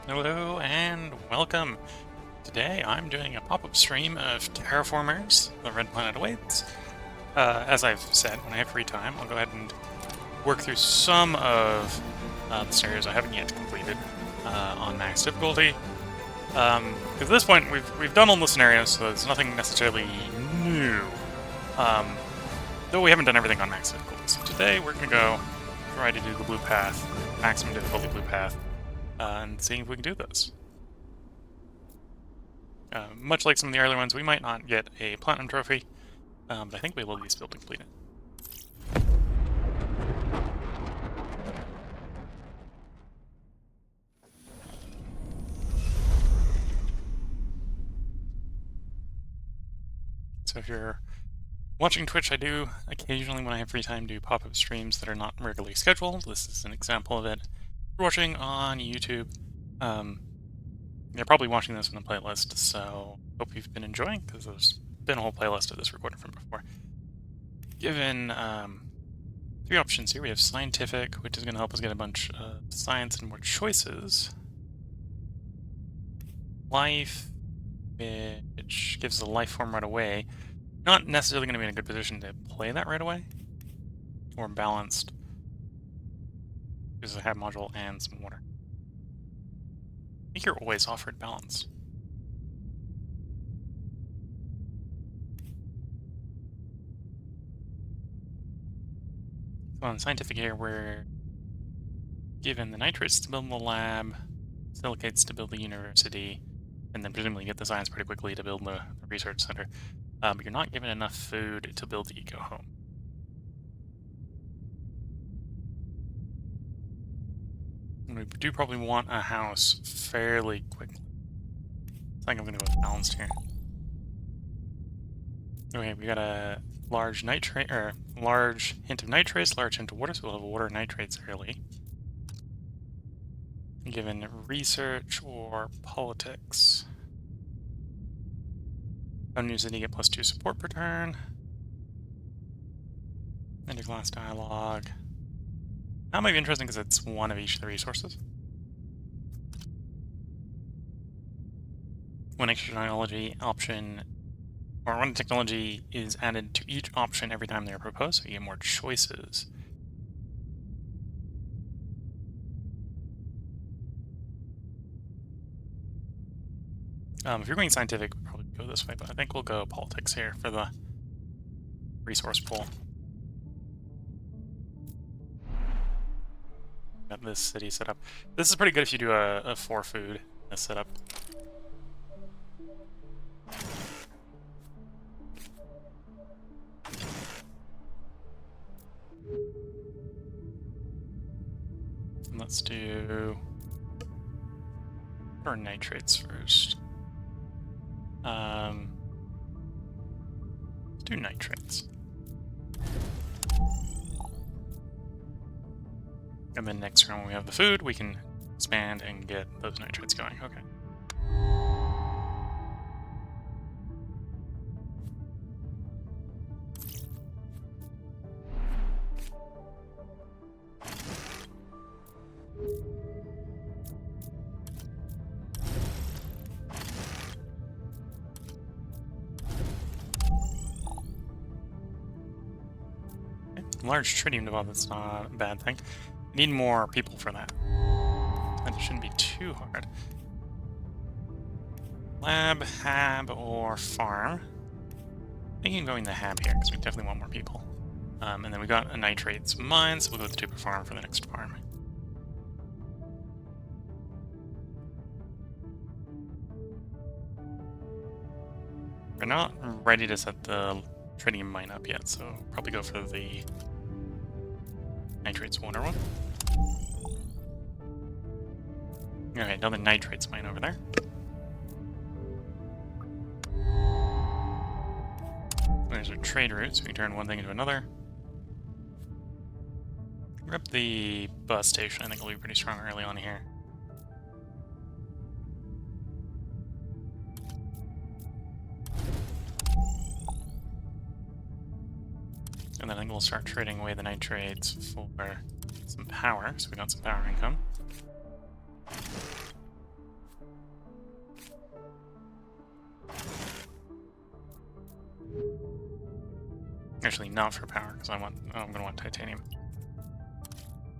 Hello and welcome. Today I'm doing a pop-up stream of Terraformers, The Red Planet Awaits. As I've said, when I have free time, I'll go ahead and work through some of the scenarios I haven't yet completed on max difficulty. Because at this point, we've done all the scenarios, so there's nothing necessarily new. Though we haven't done everything on max difficulty. So today we're going to go try to do the blue path, maximum difficulty blue path, and seeing if we can do this. Much like some of the earlier ones, we might not get a platinum trophy, but I think we will at least be able to complete it. So if you're watching Twitch, I do occasionally, when I have free time, do pop-up streams that are not regularly scheduled. This is an example of it. If you're watching on YouTube, you're probably watching this in the playlist, so hope you've been enjoying, because there's been a whole playlist of this recorded from before. Given three options here, we have scientific, which is going to help us get a bunch of science and more choices. Life, which gives the life form right away. Not necessarily going to be in a good position to play that right away. Or balanced, because I have module and some water. I think you're always offered balance. So on scientific here, we're given the nitrates to build the lab, silicates to build the university, and then presumably get the science pretty quickly to build the research center. But you're not given enough food to build the eco home. And we do probably want a house fairly quickly. I think I'm going to go with balanced here. Okay, we got a large nitrate, or large hint of nitrates, large hint of water, so we'll have water nitrates early. Given research or politics. University get +2 support per turn. Interclass dialogue. That might be interesting because it's one of each of the resources. One extra technology option, or one technology is added to each option every time they are proposed, so you get more choices. If you're going scientific, we'll probably go this way, but I think we'll go politics here for the resource pool. Got this city set up. This is pretty good if you do a 4 food in this setup. And let's do our nitrates first. Let's do nitrates. And then next turn when we have the food, we can expand and get those nitrates going. Okay. Large tritium deposit's not a bad thing. Need more people for that. And it shouldn't be too hard. Lab, hab, or farm. I think you can go in the hab here, because we definitely want more people. And then we got a nitrates mine, so we'll go with the super farm for the next farm. We're not ready to set the tritium mine up yet, so probably go for the nitrates water one. Okay, another nitrates mine over there. There's our trade route, so we can turn one thing into another. Rep the bus station, I think will be pretty strong early on here. And then I think we'll start trading away the nitrates for some power, so we got some power income. Actually, not for power, because I'm going to want titanium.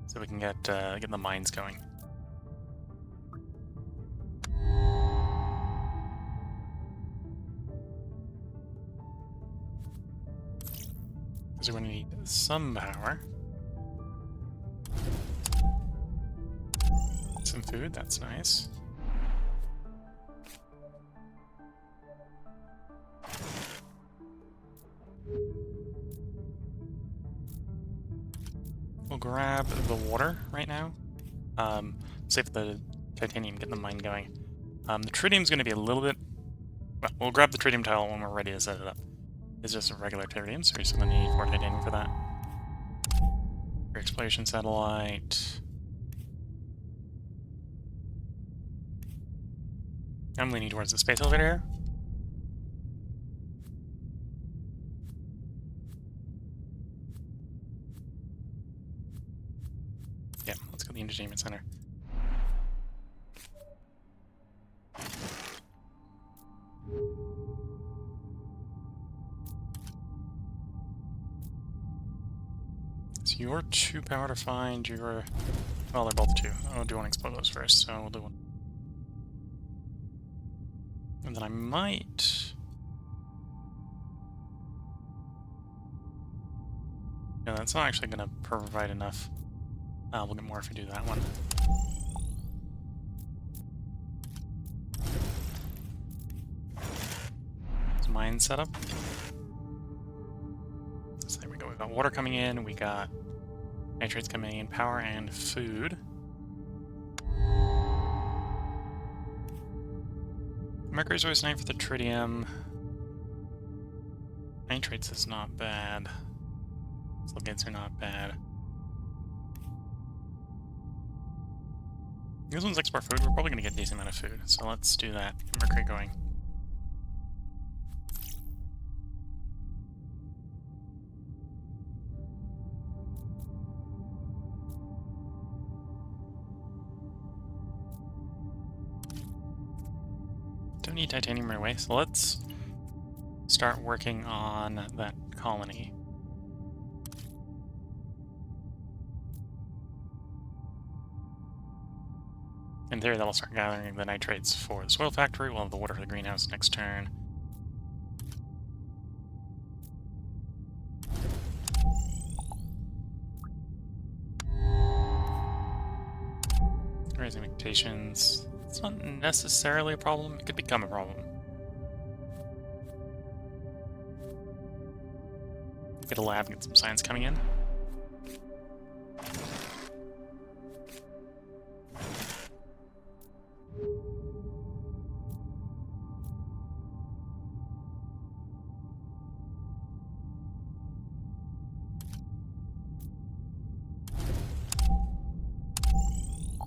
So we can get the mines going. Because we're going to need some power. Some food, that's nice. We'll grab the water right now. Save the titanium, get the mine going. The tritium's going to be a little bit... Well, we'll grab the tritium tile when we're ready to set it up. It's just a regular tritium, so we're just going to need 4 titanium for that. Your exploration satellite. I'm leaning towards the space elevator here. Yeah, let's go to the entertainment center. So you're 2 power to find, you're... Well, they're both 2. I'll do 1 explosives first, so we'll do 1. And then I might... No, that's not actually going to provide enough. We'll get more if we do that one. Is mine set up? So there we go. We've got water coming in, we got nitrates coming in, power and food. Mercury's always 9 for the tritium. Nitrates is not bad. Silicates are not bad. These ones export food. We're probably going to get a decent amount of food, so let's do that. Get Mercury going. Don't need titanium right away, so let's start working on that colony. In theory, that'll start gathering the nitrates for the soil factory. We'll have the water for the greenhouse next turn. Raising mutations. It's not necessarily a problem. It could become a problem. Get a lab, get some science coming in.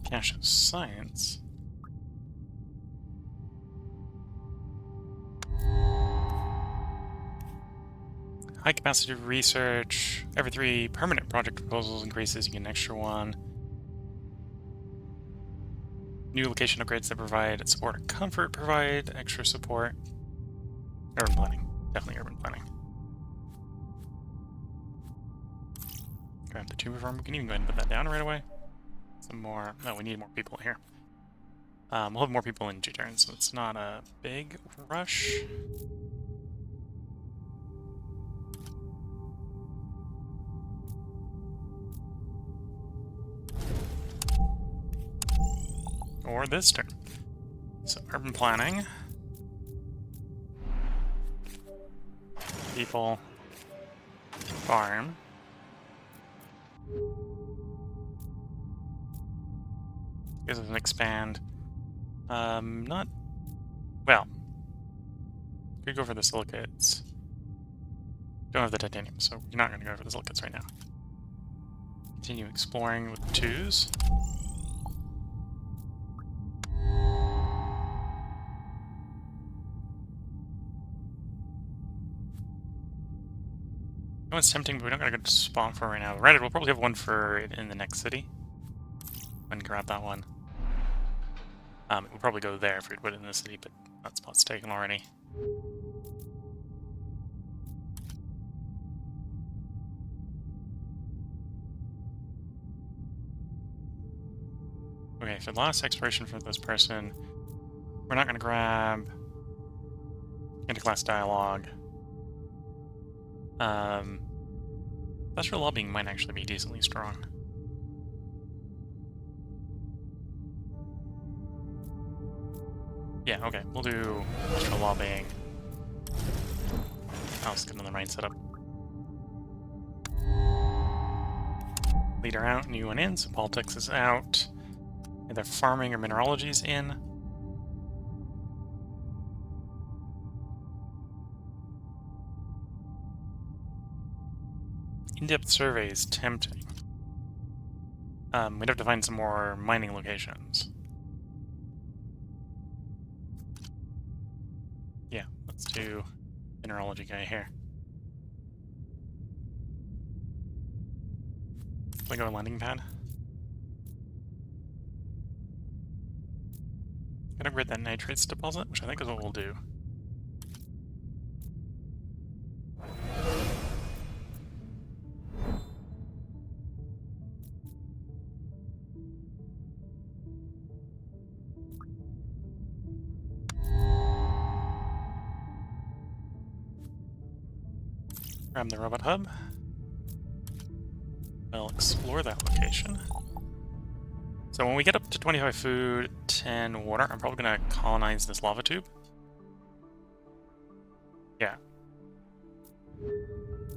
Cache of science. High capacity research. Every 3 permanent project proposals increases, you get an extra 1. New location upgrades that provide support or comfort provide extra support. Urban planning. Definitely urban planning. Grab the tuber farm. We can even go ahead and put that down right away. Some more. No, we need more people here. We'll have more people in 2 turns, so it's not a big rush. Or this turn. So, urban planning. People. Farm. Gives us an expand. Not... Well. Could go for the silicates. Don't have the titanium, so you're not going to go for the silicates right now. Continue exploring with 2s. That one's tempting, but we don't got a good spawn for it right now. Granted, we'll probably have one for it in the next city. And grab that one. We'll probably go there if we'd put it in the city, but that spot's taken already. Okay, for the last exploration for this person, we're not going to grab interclass dialogue. Industrial lobbying might actually be decently strong. Yeah, okay, we'll do industrial lobbying. I'll just get another mine set up. Leader out, new one in, so politics is out. Either farming or mineralogy is in. In-depth surveys, tempting. We'd have to find some more mining locations. Yeah, let's do mineralogy guy here. Can we go landing pad? Gotta upgrade that nitrates deposit, which I think is what we'll do. Grab the robot hub. We'll explore that location. So when we get up to 25 food, 10 water, I'm probably going to colonize this lava tube. Yeah.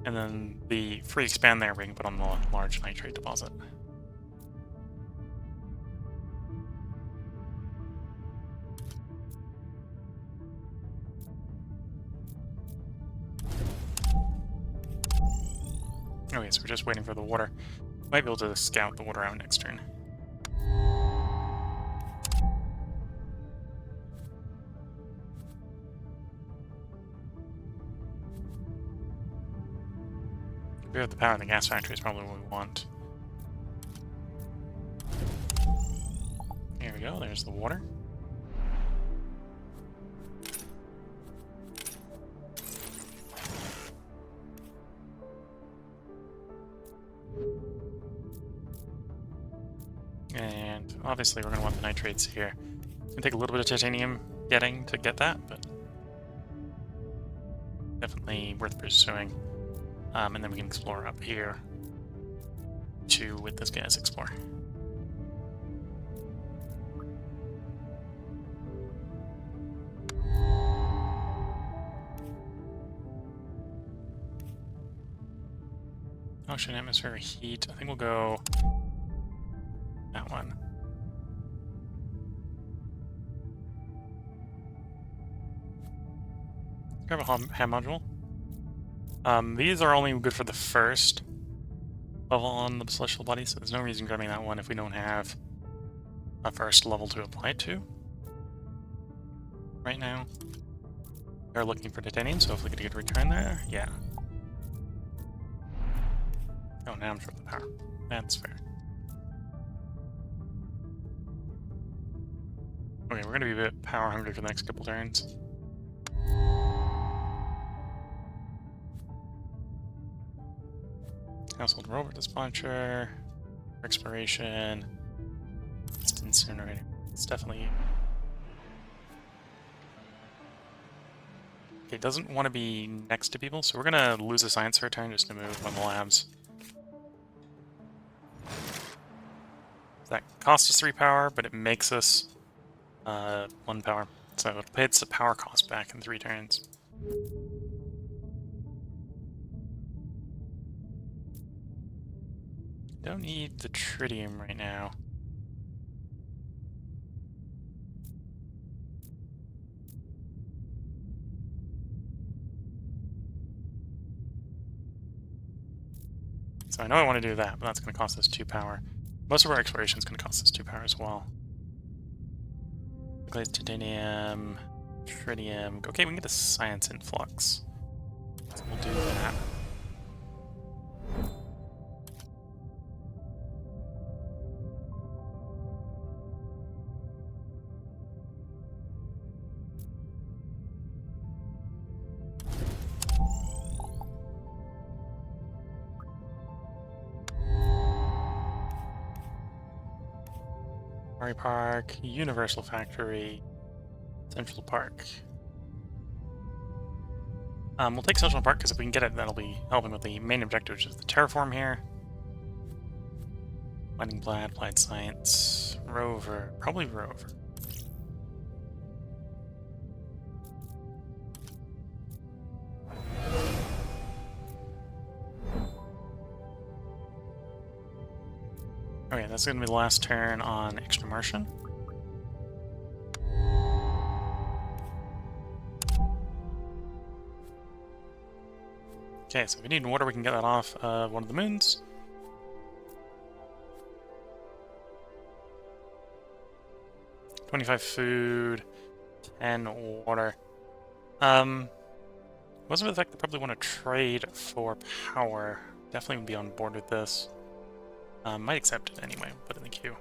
And then the free expand there we can put on the large nitrate deposit. Okay, so we're just waiting for the water. Might be able to scout the water out next turn. We have the power in the gas factory is probably what we want. Here we go, there's the water. And obviously we're going to want the nitrates here. It's going to take a little bit of titanium getting to get that, but definitely worth pursuing. And then we can explore up here too with this gas explorer. Ocean atmospheric heat. I think we'll go that one. Grab a ham module. These are only good for the first level on the celestial body, so there's no reason grabbing that one if we don't have a first level to apply it to. Right now, they're looking for titanium, so hopefully get a good return there. Yeah. Oh, now I'm short the power. That's fair. Okay, we're gonna be a bit power hungry for the next couple turns. Household robot dispatcher, exploration, it's incinerator. It's definitely. Okay, doesn't want to be next to people, so we're gonna lose a science for a turn just to move on the labs. That costs us 3 power, but it makes us 1 power. So it pays the power cost back in 3 turns. Don't need the tritium right now. So I know I want to do that, but that's going to cost us 2 power. Most of our exploration is going to cost us 2 power as well. Glazed titanium, tritium. Okay, we can get a science influx. So we'll do that. Safari Park, Universal Factory, Central Park. We'll take Central Park because if we can get it, that'll be helping with the main objective, which is the terraform here. Mining Plat, Applied Science, Rover, probably Rover. Okay, that's going to be the last turn on Extra Martian. Okay, so if we need water, we can get that off one of the moons. $25 food, 10 water. Wasn't the fact they probably want to trade for power. Definitely would be on board with this. Might accept it anyway, put it in the queue.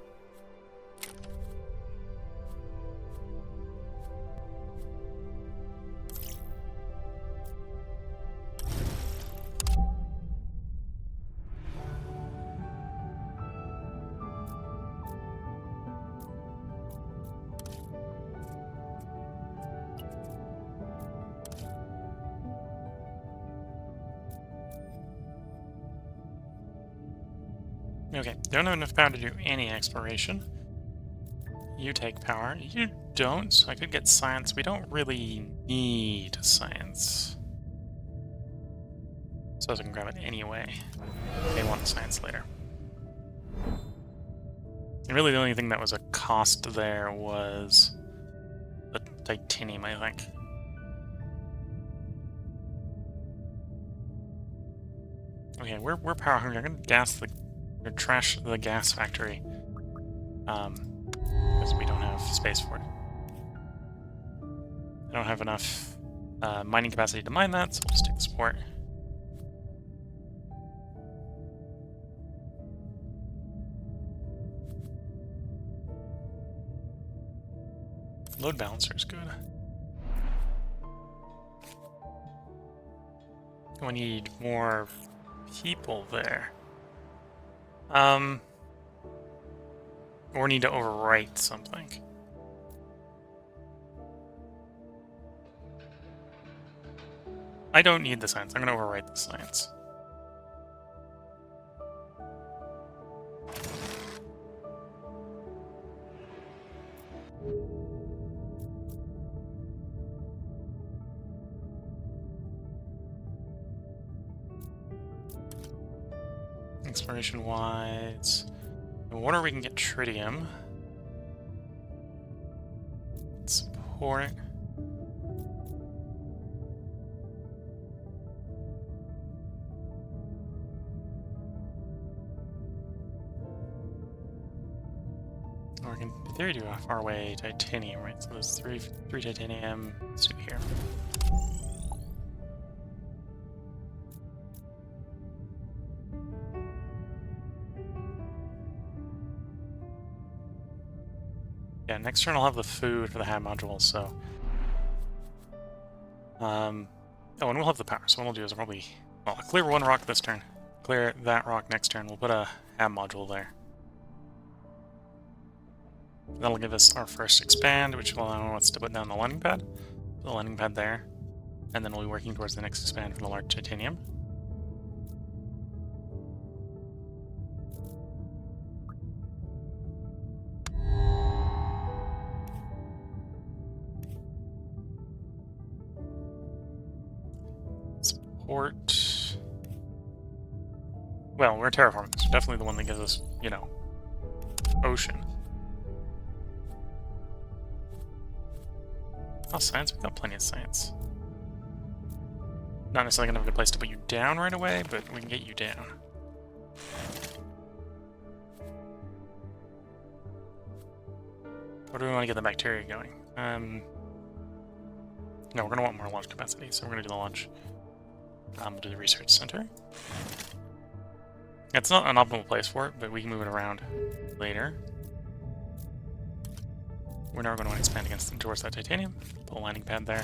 Okay, don't have enough power to do any exploration. You take power. You don't, so I could get science. We don't really need science. So I can grab it anyway. They want science later. And really the only thing that was a cost there was the titanium, I think. Okay, we're power hungry. I'm gonna trash the gas factory. Because we don't have space for it. I don't have enough mining capacity to mine that, so we'll just take the support. Load balancer is good. We need more people there. Or need to overwrite something. I don't need the science. I'm going to overwrite the science. Exploration-wise, in water we can get tritium. Support. Or we can, in theory, do a faraway titanium, right? So there's three titanium. Let's do it here. Yeah, next turn I'll have the food for the HAB module, so... Oh, and we'll have the power, so what we'll do is I'll probably... Well, I'll clear one rock this turn. Clear that rock next turn. We'll put a HAB module there. That'll give us our first expand, which will allow us to put down the landing pad. Put the landing pad there. And then we'll be working towards the next expand for the large titanium. Support. Well, we're Terraformers. So definitely the one that gives us, you know, ocean. Oh, science? We've got plenty of science. Not necessarily gonna have a good place to put you down right away, but we can get you down. Where do we want to get the bacteria going? No, we're gonna want more launch capacity, so we're gonna do the launch. We'll do the research center. It's not an optimal place for it, but we can move it around later. We're now going to want to expand towards that titanium. Put a landing pad there.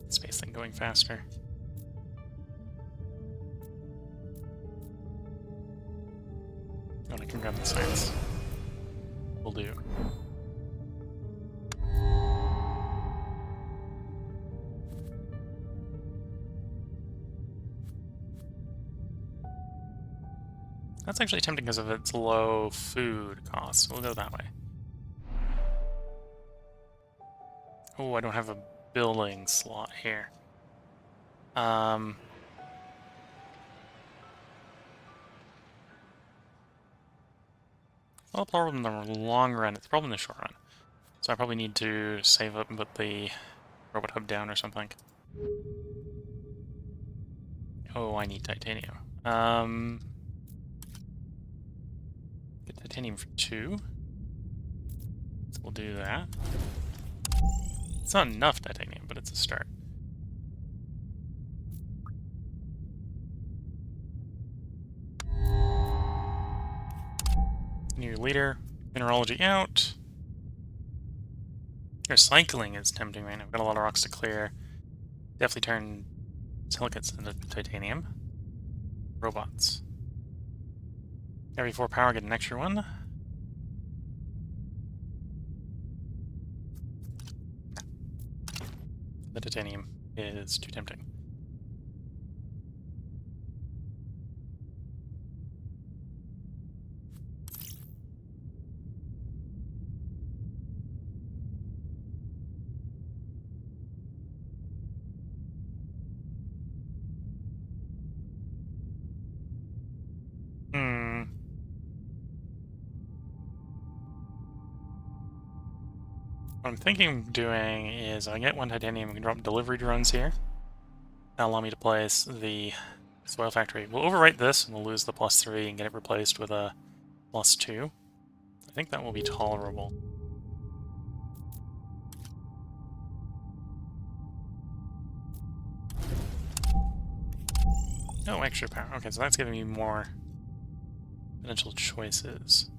Space thing going faster. I want to can grab the science. Will do. That's actually tempting because of its low food cost. We'll go that way. Oh, I don't have a building slot here. Well, problem in the long run. It's a problem in the short run. So I probably need to save up and put the robot hub down or something. Oh, I need titanium. Get titanium for 2. So we'll do that. It's not enough titanium, but it's a start. New leader. Mineralogy out. Recycling is tempting right now. I've got a lot of rocks to clear. Definitely turn silicates into titanium. Robots. Every 4 power, get an extra one. The titanium is too tempting. What I'm thinking of doing is I get 1 titanium, we can drop delivery drones here. That'll allow me to place the soil factory. We'll overwrite this and we'll lose the +3 and get it replaced with a +2. I think that will be tolerable. No extra power. Okay, so that's giving me more potential choices.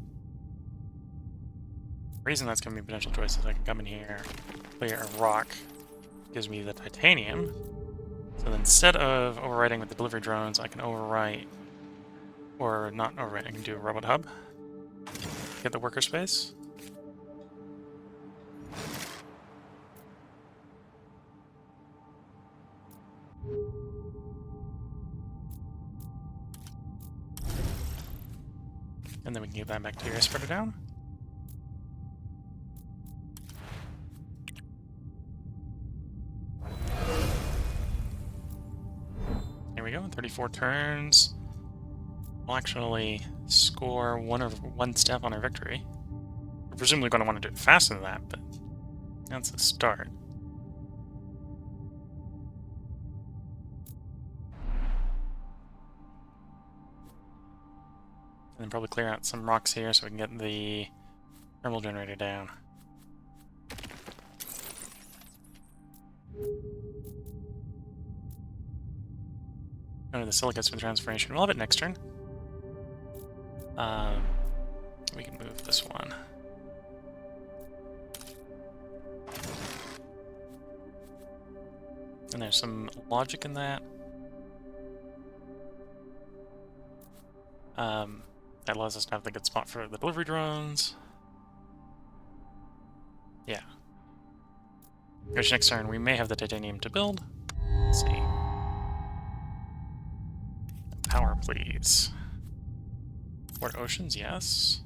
The reason that's giving me potential choices, I can come in here, clear a rock, gives me the titanium. So then instead of overwriting with the delivery drones, I can overwrite, or not overwrite, I can do a robot hub. Get the worker space. And then we can get that bacteria spreader down. There we go, 34 turns. We'll actually score one step on our victory. We're presumably going to want to do it faster than that, but that's a start. And then probably clear out some rocks here so we can get the thermal generator down. Go to the silicates for the transformation. We'll have it next turn. We can move this one. And there's some logic in that. That allows us to have the good spot for the delivery drones. Yeah. Gosh, next turn we may have the titanium to build. Let's see. Power, please. Port oceans, yes.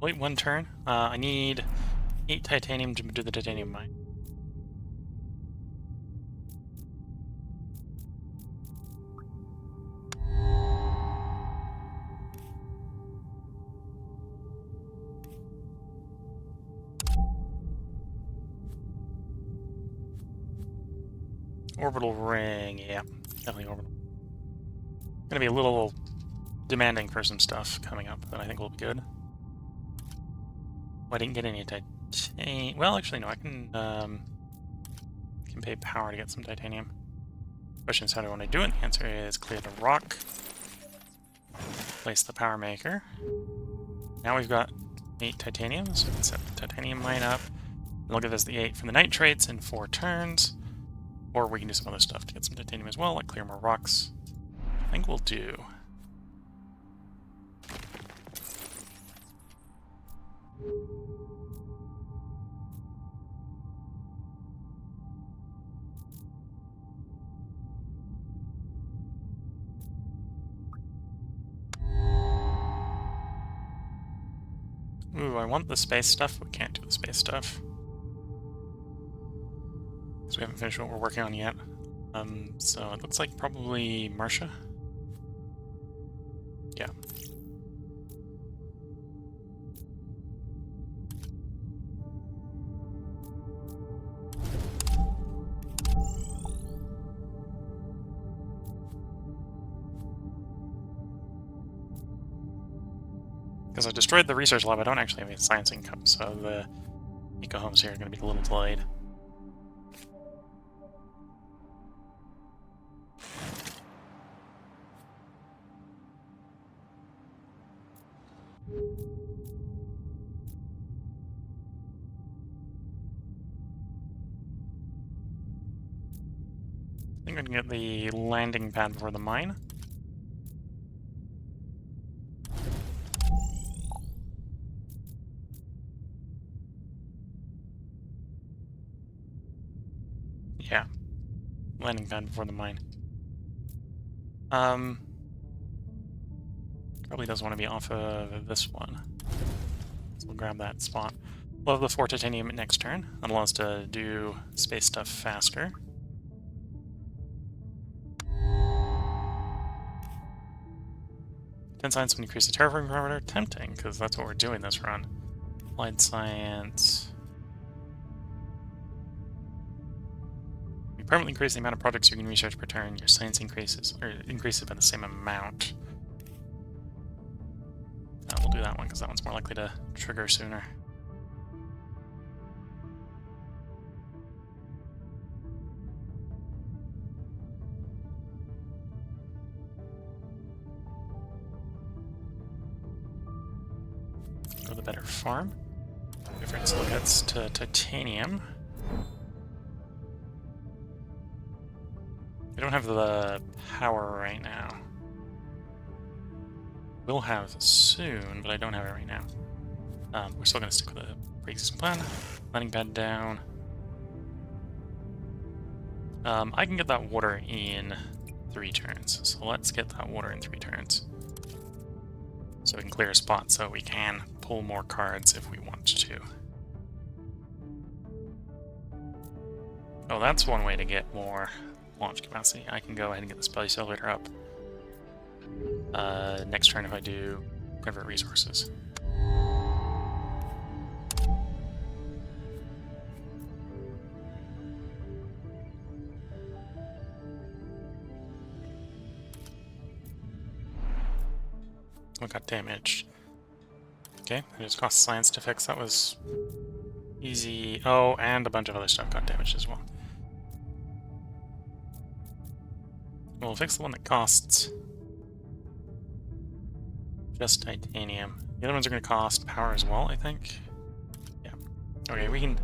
Wait 1 turn. I need 8 titanium to do the titanium mine. Orbital ring, yeah, definitely orbital. Gonna be a little demanding for some stuff coming up, but I think we'll be good. Oh, I didn't get any Well, actually, no. I can pay power to get some titanium. Question is, how do I want to do it? The answer is clear the rock. Place the power maker. Now we've got 8 titanium, so we can set the titanium mine up. It'll give us the 8 for the nitrates in 4 turns. Or we can do some other stuff to get some titanium as well, like clear more rocks. I think we'll do. Ooh, I want the space stuff. We can't do the space stuff. Because we haven't finished what we're working on yet. So it looks like probably Marcia. Yeah. Because I destroyed the research lab, I don't actually have a science income, so the eco homes here are going to be a little delayed. I think I can get the landing pad for the mine. Yeah. Landing pad before the mine. Probably does want to be off of this one. So we'll grab that spot. We'll have the 4 titanium next turn. That'll allow us to do space stuff faster. Ten science would increase the terraforming parameter. Tempting, because that's what we're doing this run. Applied science. You permanently increase the amount of projects you can research per turn. Your science increases by the same amount. We'll do that one because that one's more likely to trigger sooner. Go the better farm. Difference gets to titanium. We don't have the power right now. We'll have soon, but I don't have it right now. We're still going to stick with the pre-existing plan. Landing pad down. I can get that water in 3 turns, so let's get that water in 3 turns. So we can clear a spot so we can pull more cards if we want to. Oh, that's one way to get more launch capacity. I can go ahead and get the space elevator up. Next turn if I do convert resources. What got damaged? Okay, it just cost science to fix. That was easy. Oh, and a bunch of other stuff got damaged as well. We'll fix the one that costs just titanium. The other ones are going to cost power as well, I think. Yeah. Okay, we can... The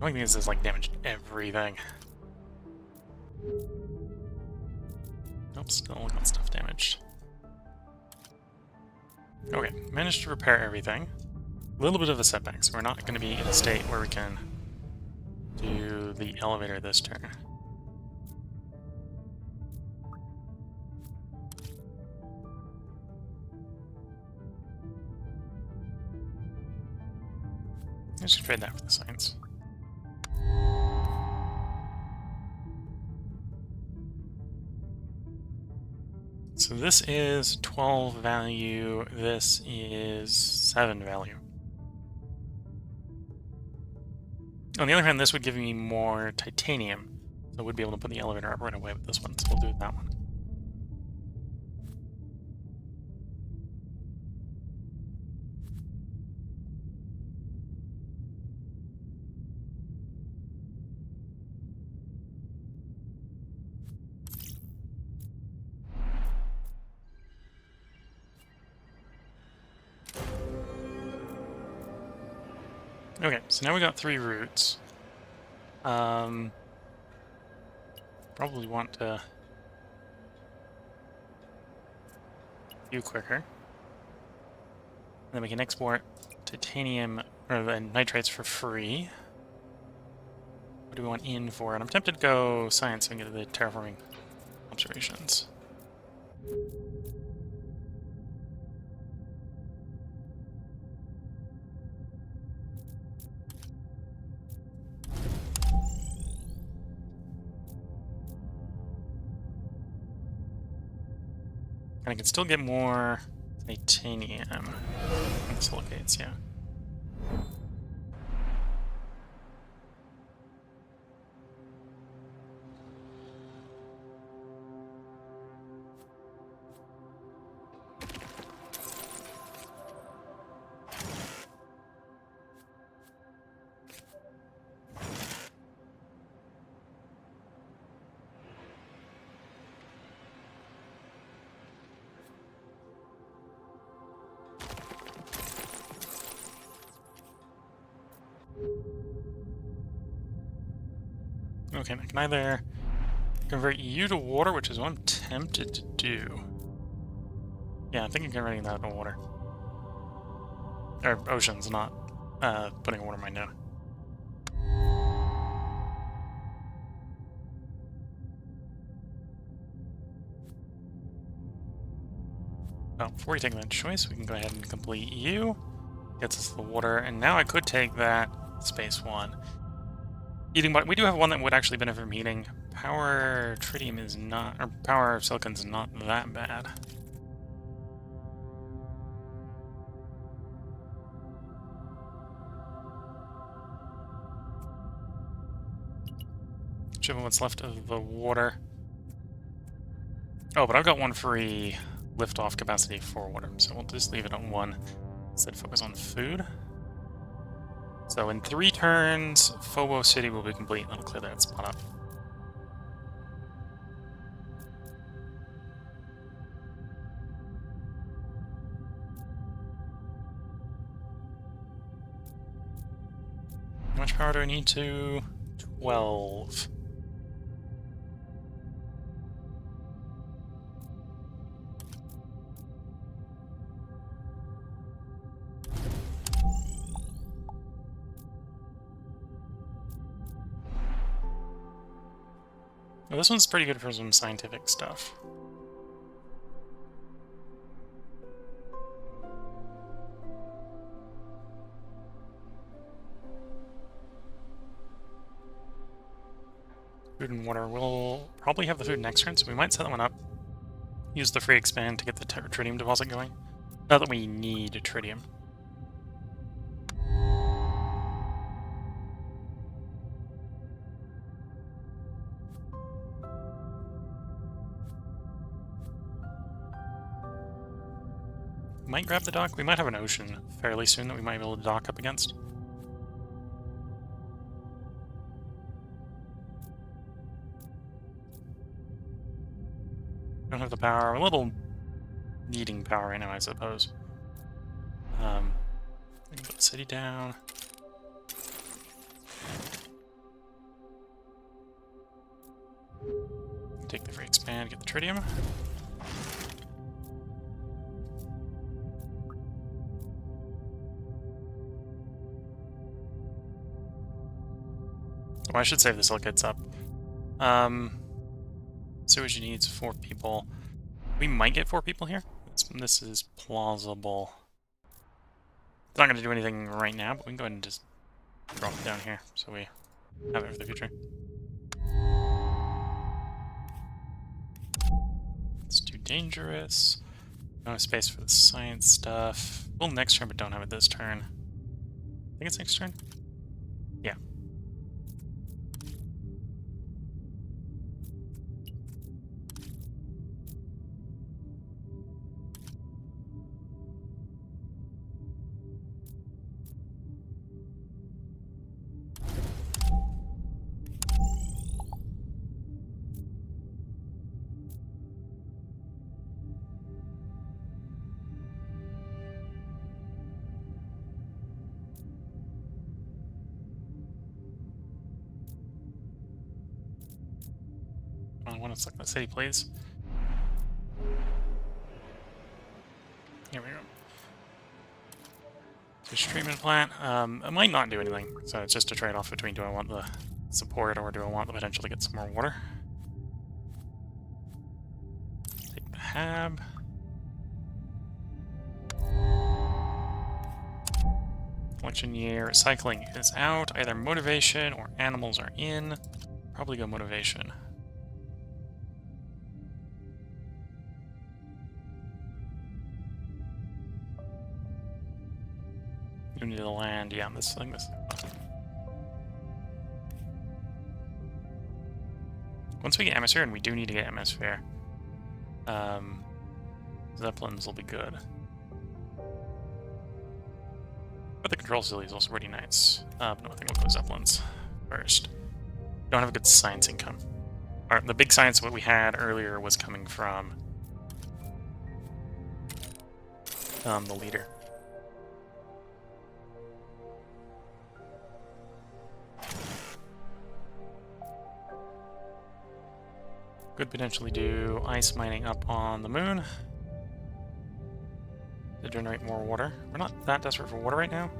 only thing is, like, damaged everything. Nope, still got stuff damaged. Okay, managed to repair everything. A little bit of a setback, so we're not going to be in a state where we can do the elevator this turn. Let's just trade that for the science. So this is 12 value, this is 7 value. On the other hand, this would give me more titanium, so I would be able to put the elevator up right away with this one, so we'll do that one. Okay, so now we got 3 routes. Probably want to do quicker. And then we can export titanium or nitrates for free. What do we want in for? And I'm tempted to go science and get the terraforming observations. And I can still get more titanium and silicates, yeah. Okay, I can either convert you to water, which is what I'm tempted to do. Yeah, I think I'm converting that to water. Or oceans, not putting water in my node. Well, before we take that choice, we can go ahead and complete you. Gets us the water, and now I could take that space 1. Heating, but we do have one that would actually benefit from heating. Power tritium is not, or power silicon's not that bad. Show what's left of the water. Oh, but I've got 1 free lift-off capacity for water, so we'll just leave it on 1. Instead, focus on food. So in 3 turns, Phobos City will be complete, and that'll clear that spot up. How much power do I need to? 12. Well, this one's pretty good for some scientific stuff. Food and water. We'll probably have the food next turn, so we might set that one up. Use the free expand to get the tritium deposit going. Not that we need tritium. Might grab the dock. We might have an ocean fairly soon that we might be able to dock up against. Don't have the power. A little needing power right now, I suppose. We can put the city down. Take the free expand, get the tritium. Oh, I should save the silicates up. Sewage needs 4 people. We might get 4 people here. This is plausible. It's not going to do anything right now, but we can go ahead and just drop it down here so we have it for the future. It's too dangerous. No space for the science stuff. Well, next turn, but don't have it this turn. I think it's next turn? Yeah. I want to select the city, please. Here we go. Fish treatment plant. It might not do anything, so it's just a trade-off between do I want the support or do I want the potential to get some more water. Take the hab. Election year. Recycling is out. Either motivation or animals are in. Probably go motivation. Unity of the land. Yeah, this thing. Once we get atmosphere, and we do need to get atmosphere, Zeppelins will be good. But the control facility is also pretty nice. But no, I think we'll go Zeppelins first. Don't have a good science income. The big science what we had earlier was coming from the leader. Could potentially do ice mining up on the moon to generate more water. We're not that desperate for water right now.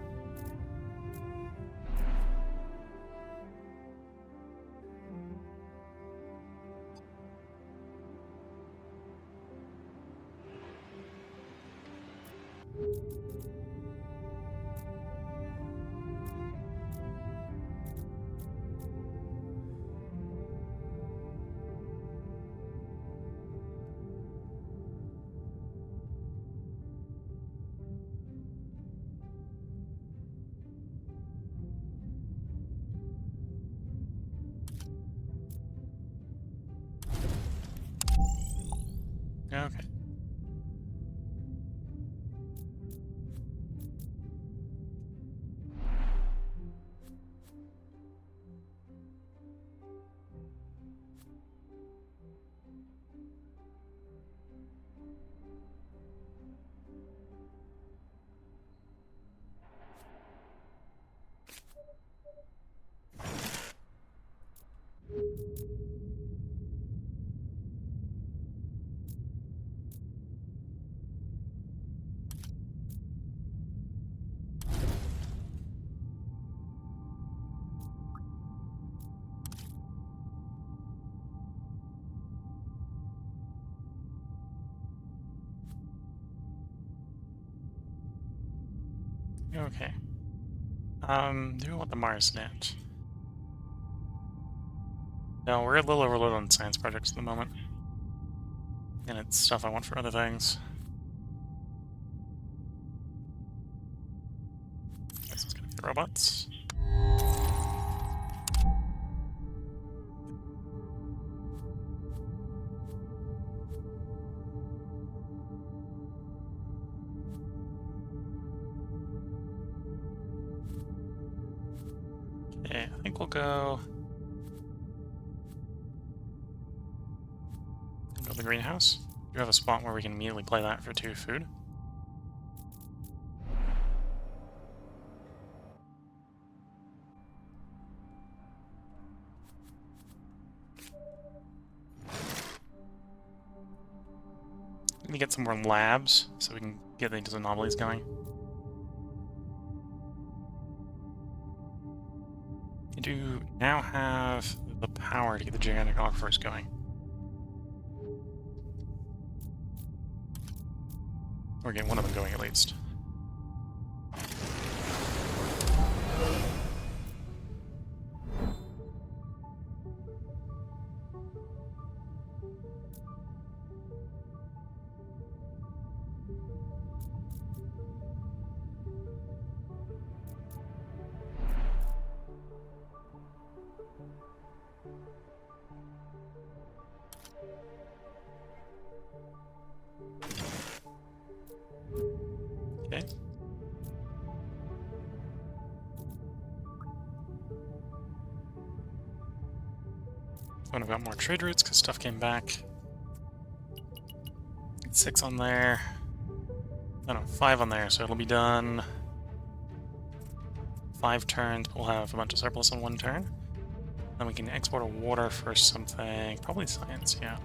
Okay. Okay. Do we want the Mars net? No, we're a little overloaded on science projects at the moment. And it's stuff I want for other things. Guess it's gonna be robots. Okay, I think we'll go build the greenhouse. Do you have a spot where we can immediately play that for 2 food? Let me get some more labs so we can get these anomalies going. You do now have the power to get the gigantic aquifers going. Or get one of them going at least. Okay. When I've got more trade routes because stuff came back. 6 on there. No, 5 on there, so it'll be done 5 turns. We'll have a bunch of surplus on 1 turn. Then we can export a water for something, probably science, yeah.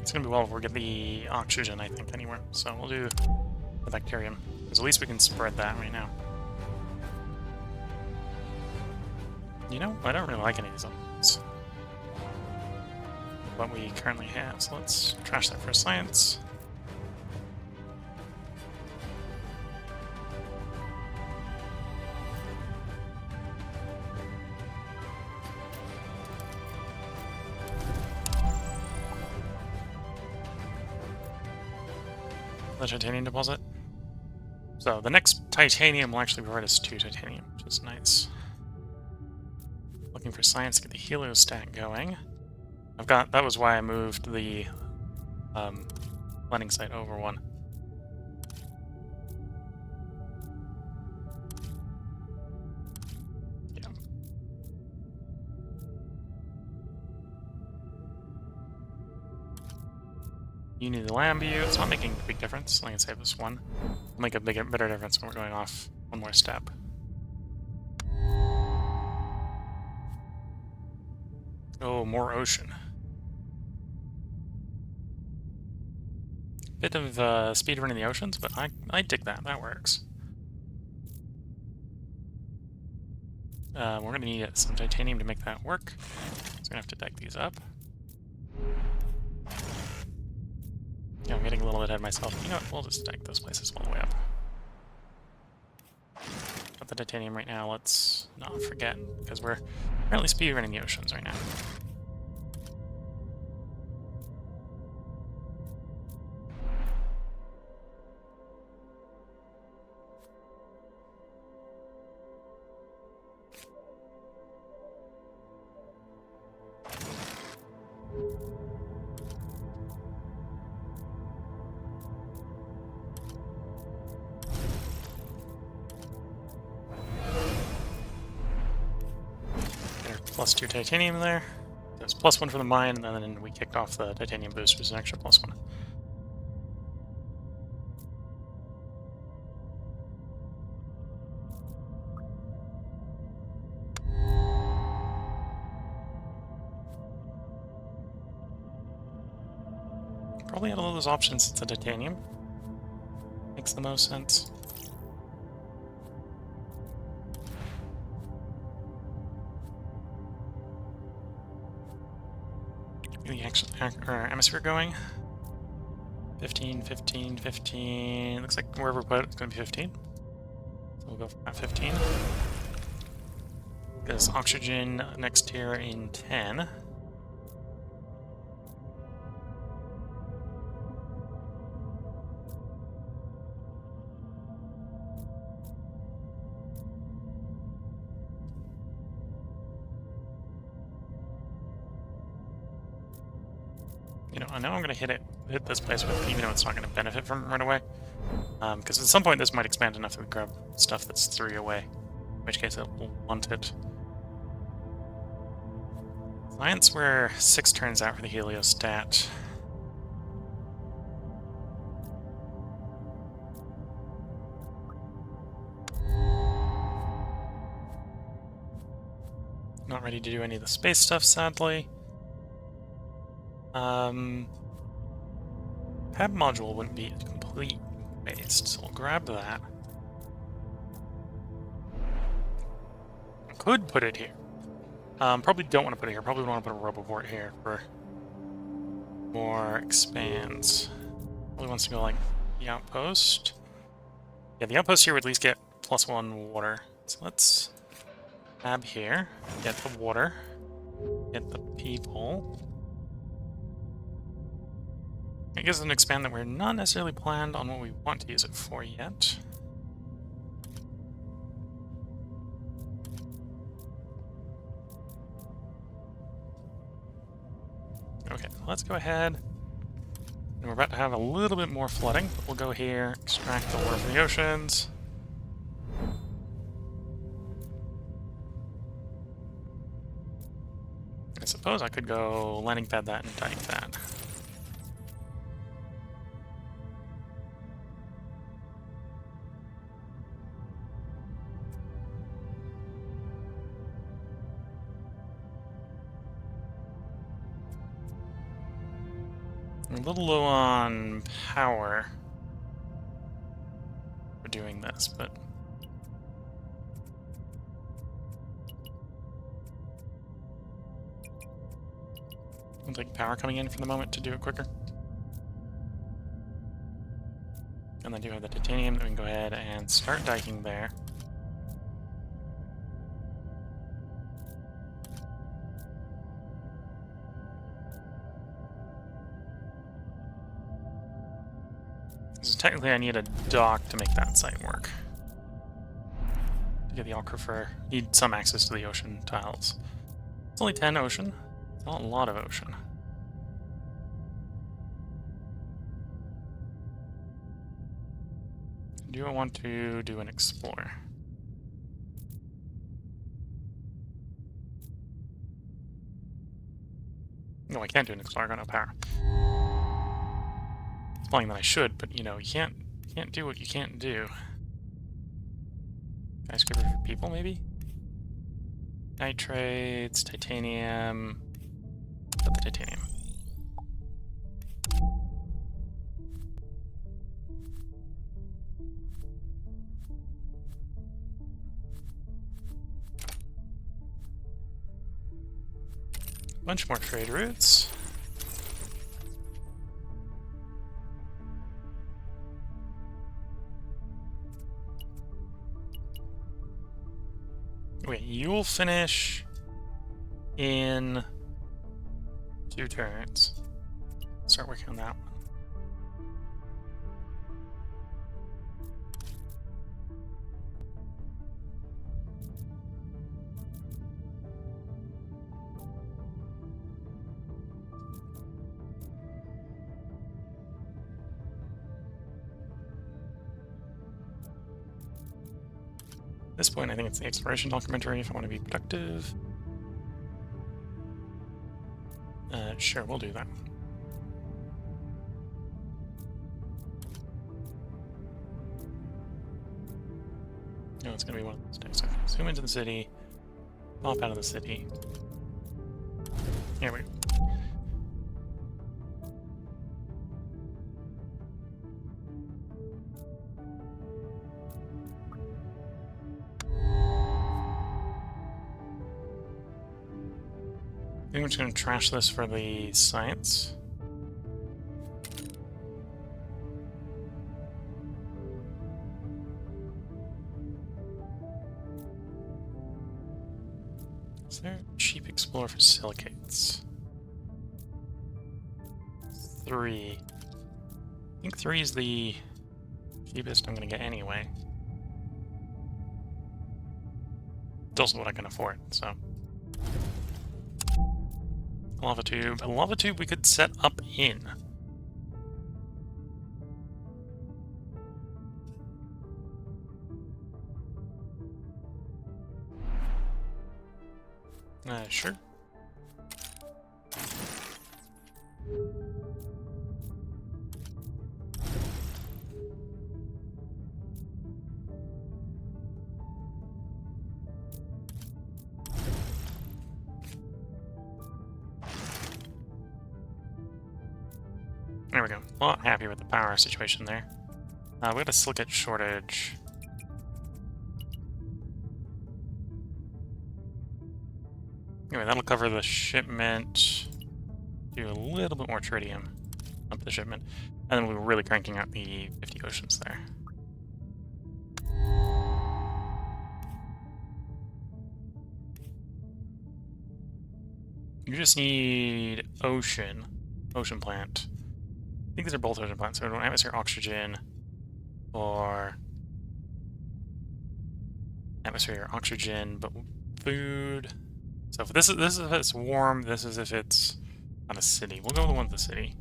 It's gonna be well if we get the oxygen, I think, anywhere. So we'll do the bacterium, because at least we can spread that right now. You know, I don't really like any of these elements. What we currently have, so let's trash that for science. The titanium deposit. So the next titanium will actually provide us 2 titanium, which is nice. Looking for science to get the heliostat going. That was why I moved the landing site over one. Yeah. You need the Lambue. It's not making a big difference. I can save this one. It'll make a better difference when we're going off one more step. Oh, more ocean. Bit of speed running the oceans, but I dig that. That works. We're going to need some titanium to make that work. So I'm going to have to dig these up. Yeah, I'm getting a little bit ahead of myself. You know what? We'll just dig those places all the way up. Got the titanium right now. Let's not forget, because we're currently speed running the oceans right now. +2 titanium there. There's +1 for the mine, and then we kicked off the titanium boost, which is an extra +1. Probably out of all those options, it's the titanium. Makes the most sense. The atmosphere going. 15, 15, 15. Looks like wherever we put it, it's going to be 15. So we'll go for that 15. There's oxygen next here in 10. You know, I know I'm going to hit this place with, even though it's not going to benefit from it right away. Because at some point this might expand enough to grab stuff that's 3 away. In which case it will want it. Science where 6 turns out for the heliostat. Not ready to do any of the space stuff, sadly. Pad module wouldn't be a complete waste, so we'll grab that. Could put it here. Probably don't want to put it here. Probably want to put a roboport here for more expands. Probably wants to go like the outpost. Yeah, the outpost here would at least get +1 water. So let's tab here, get the water, get the people. It gives us an expand that we're not necessarily planned on what we want to use it for yet. Okay, let's go ahead. And we're about to have a little bit more flooding, but we'll go here, extract the water from the oceans. I suppose I could go landing pad that and dike that. I'm a little low on power for doing this, but I'll take power coming in for the moment to do it quicker. And I do have the titanium that we can go ahead and start diking there. So technically I need a dock to make that site work. To get the aquifer, need some access to the ocean tiles. It's only 10 ocean. It's not a lot of ocean. Do I want to do an explore? No, I can't do an explore. I got no power. It's implying that I should, but you know, you can't do what you can't do. Skyscraper for people, maybe? Nitrates, titanium. Got the titanium. Bunch more trade routes. Wait, you'll finish in 2 turns. Start working on that one. At this point, I think it's the exploration documentary if I want to be productive. Sure, we'll do that. No, it's gonna be one of those days. Okay, zoom into the city, pop out of the city. Here we go. I think I'm just going to trash this for the science. Is there a cheap explorer for silicates? 3. I think 3 is the cheapest I'm going to get anyway. It's also what I can afford, so. Lava tube. A lava tube we could set up in. Sure. There we go. Well, I'm happy with the power situation there. We got a silicate shortage. Anyway, that'll cover the shipment. Do a little bit more tritium up the shipment. And then we're really cranking out the 50 oceans there. You just need ocean plant. I think these are both ocean plants, so we don't atmosphere oxygen or atmosphere oxygen, but food. So if this is if it's warm, this is if it's on a city. We'll go with the one with the city.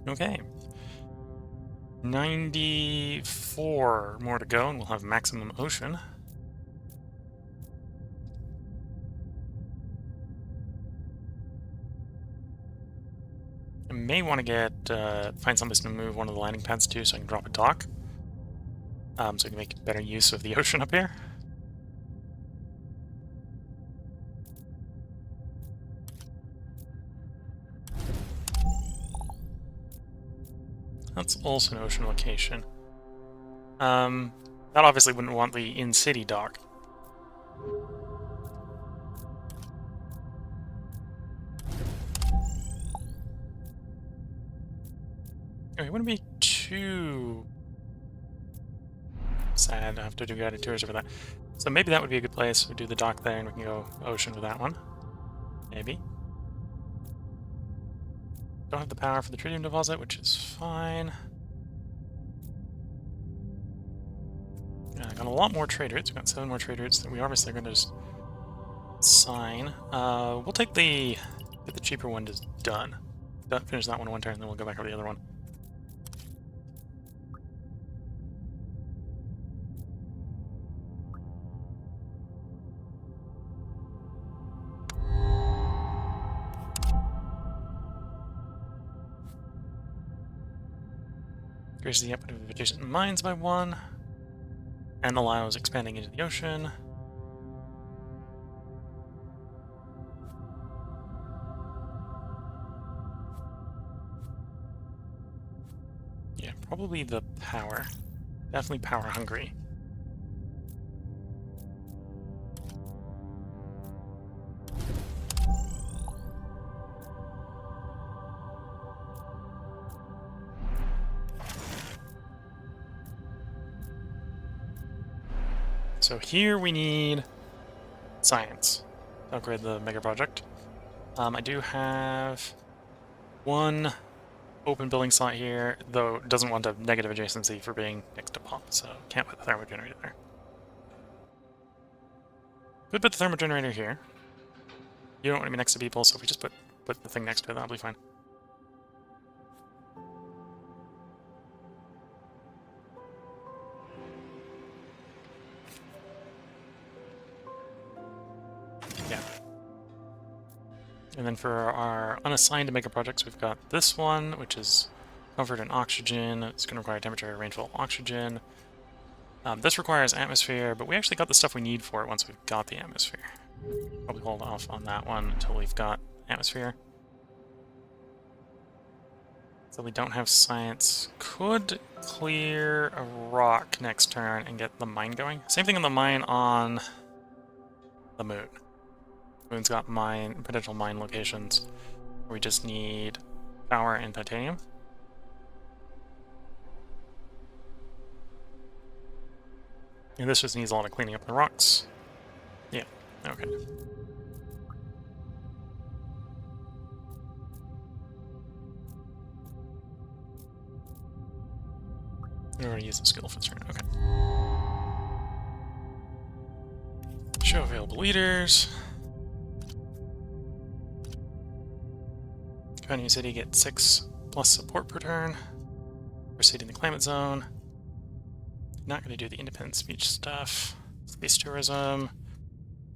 Okay. 94 more to go, and we'll have maximum ocean. I may want to get find someplace to move one of the landing pads to, so I can drop a dock. So we can make better use of the ocean up here. That's also an ocean location. That obviously wouldn't want the in-city dock. Okay, it wouldn't be too sad to have to do guided tours over that. So maybe that would be a good place. We do the dock there and we can go ocean with that one. Maybe. Don't have the power for the tritium deposit, which is fine. Yeah, I got a lot more trade routes. We've got 7 more trade routes that we obviously are going to just sign. We'll take get the cheaper one just done. Finish that one in one turn, then we'll go back over the other one. Increases the output of adjacent mines by 1, and allows expanding into the ocean. Yeah, probably the power. Definitely power hungry. So here we need science to upgrade the mega project. I do have 1 open building slot here, though it doesn't want a negative adjacency for being next to pump, so can't put the thermo generator there. Could put the thermo generator here. You don't want to be next to people, so if we just put the thing next to it, that'll be fine. Yeah. And then for our unassigned mega projects, we've got this one, which is comfort and oxygen. It's going to require temperature, rainfall, oxygen. This requires atmosphere, but we actually got the stuff we need for it once we've got the atmosphere. Probably hold off on that one until we've got atmosphere. So we don't have science. Could clear a rock next turn and get the mine going. Same thing on the mine on the moon. Moon's got potential mine locations. We just need power and titanium. And this just needs a lot of cleaning up the rocks. Yeah, okay. We already used the skill for turn, okay. Show available leaders. County City get 6 plus support per turn. Proceed in the climate zone. Not going to do the independent speech stuff. Space tourism.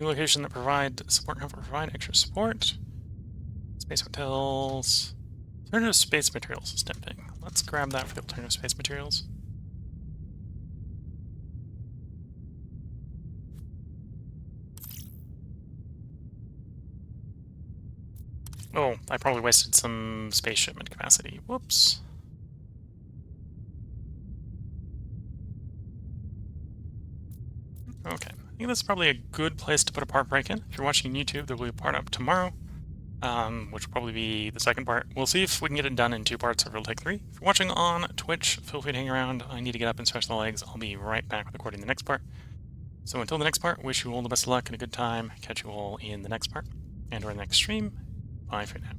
New location that provide support comfort, provide extra support. Space hotels. Alternative space materials is tempting. Let's grab that for the alternative space materials. Oh, I probably wasted some space shipment capacity. Whoops. Okay, I think that's probably a good place to put a part break in. If you're watching YouTube, there will be a part up tomorrow, which will probably be the second part. We'll see if we can get it done in 2 parts, or it'll take 3. If you're watching on Twitch, feel free to hang around. I need to get up and stretch the legs. I'll be right back with recording the next part. So until the next part, wish you all the best of luck and a good time. Catch you all in the next part and or the next stream. Bye for now.